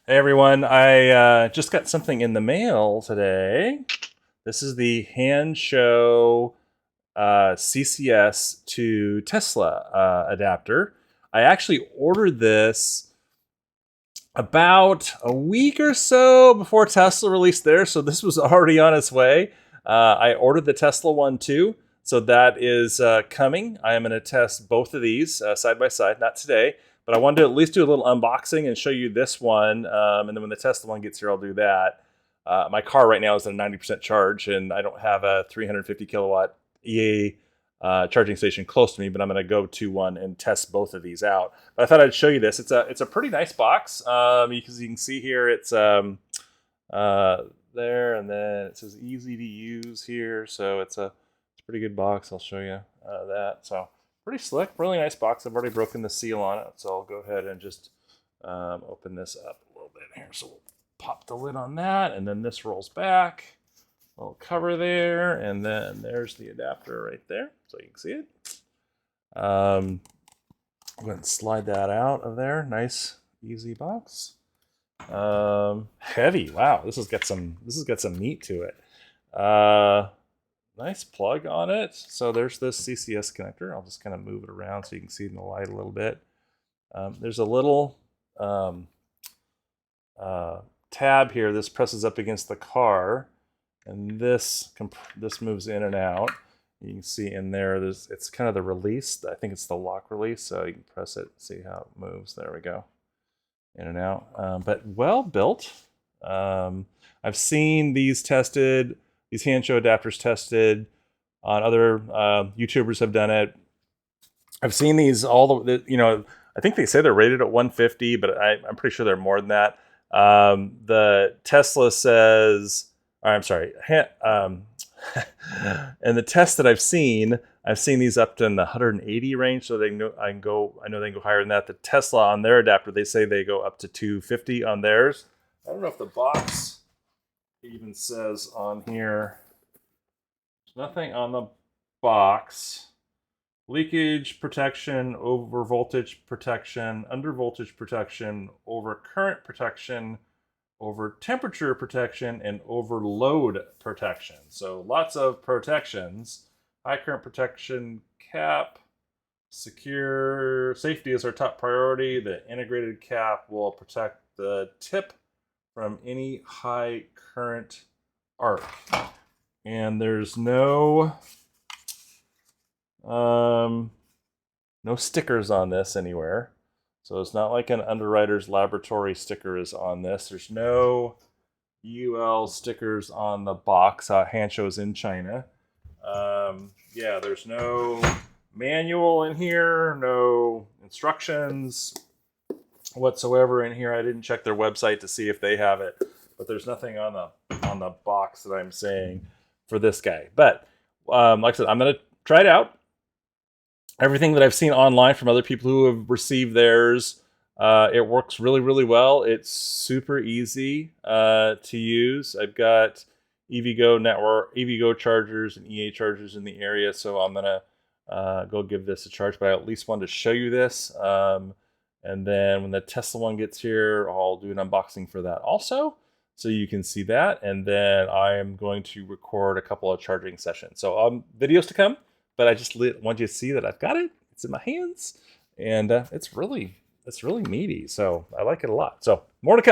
Hey everyone, I just got something in the mail today. This is the Hanshow CCS to Tesla adapter. I actually ordered this about a week or so before Tesla released theirs, so this was already on its way. I ordered the Tesla one too, so that is coming. I am going to test both of these side by side, not today, but I wanted to at least do a little unboxing and show you this one, and then when the Tesla one gets here, I'll do that. My car right now is at a 90% charge, and I don't have a 350 kilowatt EA charging station close to me, but I'm going to go to one and test both of these out. But I thought I'd show you this. It's a pretty nice box because you can see here it's there, and then it says easy to use here, so it's a pretty good box. I'll show you that. So pretty slick, really nice box. I've already broken the seal on it, so I'll go ahead and just open this up a little bit here. So we'll pop the lid on that, and then this rolls back. Little cover there, and then there's the adapter right there, so you can see it. I'm going to slide that out of there. Nice, easy box. Heavy. Wow, this has got some meat to it. Nice plug on it. So there's this CCS connector. I'll just kind of move it around so you can see it in the light a little bit. There's a little tab here. This presses up against the car. And this moves in and out. You can see in there, it's kind of the release. I think it's the lock release, so you can press it, see how it moves. There we go, in and out. But well built. I've seen these tested, these Hanshow adapters tested on other YouTubers have done it. I've seen these I think they say they're rated at 150, but I'm pretty sure they're more than that. The Tesla says. I'm sorry. And the test that I've seen these up to in the 180 range, so I know they can go higher than that. The Tesla on their adapter, they say they go up to 250 on theirs. I don't know if the box even says on here. There's nothing on the box. Leakage protection, over voltage protection, under voltage protection, over current protection, over temperature protection, and overload protection. So lots of protections. High current protection cap, secure safety is our top priority. The integrated cap will protect the tip from any high current arc. And there's no stickers on this anywhere. So it's not like an Underwriter's Laboratory sticker is on this. There's no UL stickers on the box. Hanshow's in China. Yeah, there's no manual in here, no instructions whatsoever in here. I didn't check their website to see if they have it, but there's nothing on the box that I'm saying for this guy. But like I said, I'm gonna try it out. Everything that I've seen online from other people who have received theirs, it works really, really well. It's super easy to use. I've got EVgo chargers and EA chargers in the area, so I'm gonna go give this a charge. But I at least wanted to show you this, and then when the Tesla one gets here, I'll do an unboxing for that also, so you can see that. And then I am going to record a couple of charging sessions. So videos to come. But I just want you to see that I've got it. It's in my hands, and it's really meaty. So I like it a lot. So more to come.